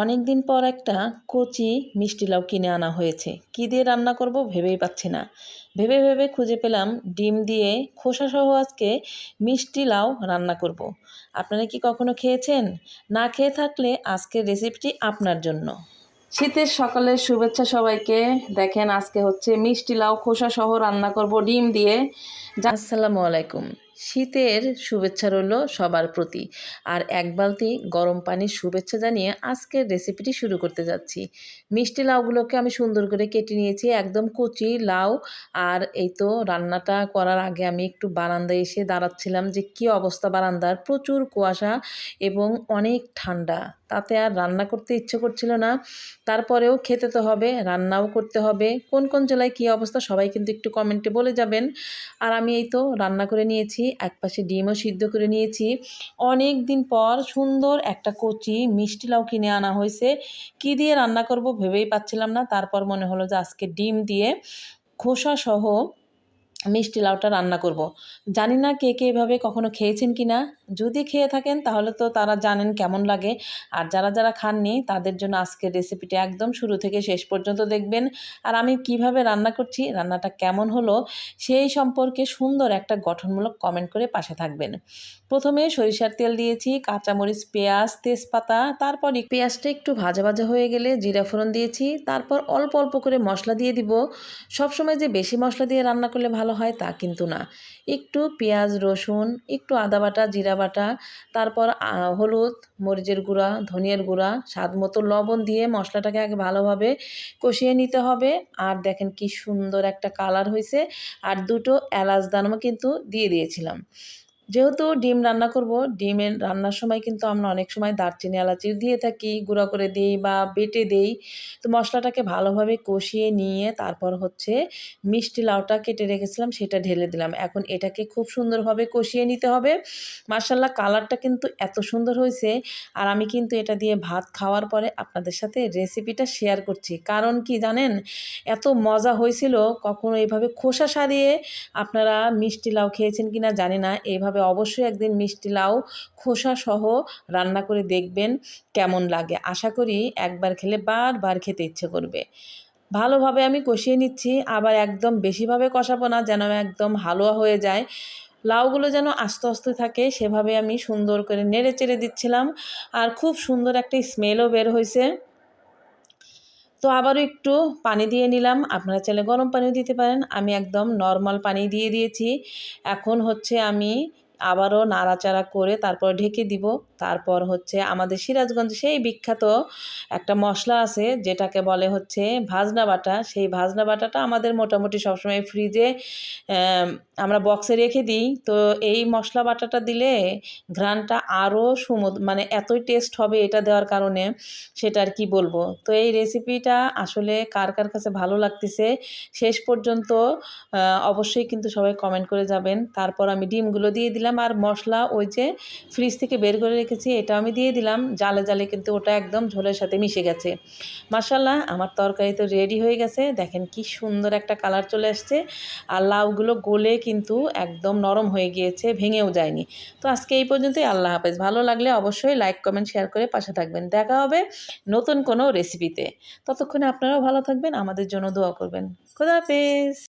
অনেক দিন পর একটা কচি মিষ্টি লাউ কিনে আনা হয়েছে। কী দিয়ে রান্না করব ভেবেই পাচ্ছি না। ভেবে ভেবে খুঁজে পেলাম ডিম দিয়ে খোসাসহ আজকে মিষ্টি লাউ রান্না করব। আপনারা কি কখনো খেয়েছেন? না খেয়ে থাকলে আজকের রেসিপিটি আপনার জন্য। শীতের সকালের শুভেচ্ছা সবাইকে। দেখেন আজকে হচ্ছে মিষ্টি লাউ খোসাসহ রান্না করব ডিম দিয়ে। আসসালামু আলাইকুম। শীতের শুভেচ্ছা রইল সবার প্রতি। আর এক বালতি গরম পানির শুভেচ্ছা জানিয়ে আজকের রেসিপিটি শুরু করতে যাচ্ছি। মিষ্টি লাউগুলোকে আমি সুন্দর করে কেটে নিয়েছি, একদম কচি লাউ। আর এই তো রান্নাটা করার আগে আমি একটু বারান্দায় এসে দাঁড়াচ্ছিলাম যে কী অবস্থা বারান্দার, প্রচুর কুয়াশা এবং অনেক ঠান্ডা। তাতে আর রান্না করতে ইচ্ছে করছিল না। তারপরেও খেতে তো হবে, রান্নাও করতে হবে। কোন কোন জেলায় কী অবস্থা সবাই কিন্তু একটু কমেন্টে বলে যাবেন। আর আমি এই তো রান্না করে নিয়েছি, একপাশে ডিমও সিদ্ধ করে নিয়েছি। অনেক দিন পর সুন্দর একটা কচি মিষ্টি লাউ কিনে আনা হয়েছে। কী দিয়ে রান্না করব ভেবেই পাচ্ছিলাম না। তারপর মনে হলো যে আজকে ডিম দিয়ে খোসাসহ মিষ্টি লাউটা রান্না করব। জানি না কে কে এভাবে কখনো খেয়েছেন কি না। যদি খেয়ে থাকেন তাহলে তো তারা জানেন কেমন লাগে। আর যারা যারা খাননি তাদের জন্য আজকের রেসিপিটি একদম শুরু থেকে শেষ পর্যন্ত দেখবেন। আর আমি কিভাবে রান্না করছি, রান্নাটা কেমন হলো সেই সম্পর্কে সুন্দর একটা গঠনমূলক কমেন্ট করে পাশে থাকবেন। প্রথমে সরিষার তেল দিয়েছি, কাঁচামরিচ, পেঁয়াজ, তেজপাতা, তারপর পেঁয়াজটা একটু ভাজা ভাজা হয়ে গেলে জিরা ফোড়ন দিয়েছি। তারপর অল্প অল্প করে মশলা দিয়ে দিব। সবসময় যে বেশি মশলা দিয়ে রান্না করলে ভালো হয় তা কিন্তু না। একটু পেঁয়াজ, রসুন, একটু আদা বাটা, জিরা বাটা, তারপর হলুদ, মরিচের গুঁড়া, ধনিয়ার গুঁড়া, স্বাদ মতো লবণ দিয়ে মশলাটাকে আগে ভালোভাবে কষিয়ে নিতে হবে। আর দেখেন কি সুন্দর একটা কালার হয়েছে। আর দুটো এলাচ দানাও কিন্তু দিয়ে দিয়েছিলাম। যেহেতু ডিম রান্না করব, ডিমের রান্নার সময় কিন্তু আমরা অনেক সময় দারচিনি এলাচি দিয়ে থাকি, গুঁড়া করে দিই বা বেটে দেই। তো মশলাটাকে ভালোভাবে কষিয়ে নিয়ে তারপর হচ্ছে মিষ্টি লাউটা কেটে রেখেছিলাম সেটা ঢেলে দিলাম। এখন এটাকে খুব সুন্দরভাবে কষিয়ে নিতে হবে। মাশাআল্লাহ কালারটা কিন্তু এত সুন্দর হয়েছে। আর আমি কিন্তু এটা দিয়ে ভাত খাওয়ার পরে আপনাদের সাথে রেসিপিটা শেয়ার করছি। কারণ কি জানেন? এত মজা হয়েছিল, কখনো এভাবে খোসা ছাড়িয়ে আপনারা মিষ্টি লাউ খেয়েছেন কিনা জানি না। এইভাবে অবশ্যই একদিন মিষ্টি লাউ খোসাসহ রান্না করে দেখবেন কেমন লাগে। আশা করি একবার খেলে বারবার খেতে ইচ্ছে করবে। ভালোভাবে আমি কষিয়ে নিচ্ছি, আবার একদম বেশিভাবে কষাবো না যেন একদম হালুয়া হয়ে যায়। লাউগুলো যেন আস্তে আস্তে থাকে সেভাবে আমি সুন্দর করে নেড়ে চেড়ে দিচ্ছিলাম। আর খুব সুন্দর একটা স্মেলও বের হয়েছে। তো আবারও একটু পানি দিয়ে নিলাম। আপনারা চাইলে গরম পানিও দিতে পারেন। আমি একদম নরমাল পানি দিয়ে দিয়েছি। এখন হচ্ছে আমি আবারও নাড়াচাড়া করে তারপর ঢেকে দিব। তারপর হচ্ছে আমাদের সিরাজগঞ্জে সেই বিখ্যাত একটা মশলা আছে যেটাকে বলে হচ্ছে ভাজনা বাটা। সেই ভাজনা বাটাটা আমাদের মোটামুটি সবসময় ফ্রিজে আমরা বক্সে রেখে দিই। তো এই মশলা বাটাটা দিলে ঘ্রাণটা আরও মানে এতই টেস্ট হবে এটা দেওয়ার কারণে, সেটা আর কি বলবো। তো এই রেসিপিটা আসলে কার কার কাছে ভালো লাগতেছে শেষ পর্যন্ত অবশ্যই কিন্তু সবাই কমেন্ট করে যাবেন। তারপর আমি ডিমগুলো দিয়ে দিলাম আর মশলা ওই যে ফ্রিজ থেকে বের করে রেখেছি এটা আমি দিয়ে দিলাম। জালে জালে কিন্তু ওটা একদম ঝোলের সাথে মিশে গেছে। মাশাআল্লাহ আমার তরকারি তো রেডি হয়ে গেছে। দেখেন কি সুন্দর একটা কালার চলে আসছে। আর লাউগুলো গলে কিন্তু একদম নরম হয়ে গিয়েছে, ভেঙেও যায়নি। তো আজকে এই পর্যন্তই। আল্লাহ হাফেজ। ভালো লাগলে অবশ্যই লাইক, কমেন্ট, শেয়ার করে পাশে থাকবেন। দেখা হবে নতুন কোনো রেসিপিতে। ততক্ষণে আপনারাও ভালো থাকবেন, আমাদের জন্য দোয়া করবেন। খোদা হাফেজ।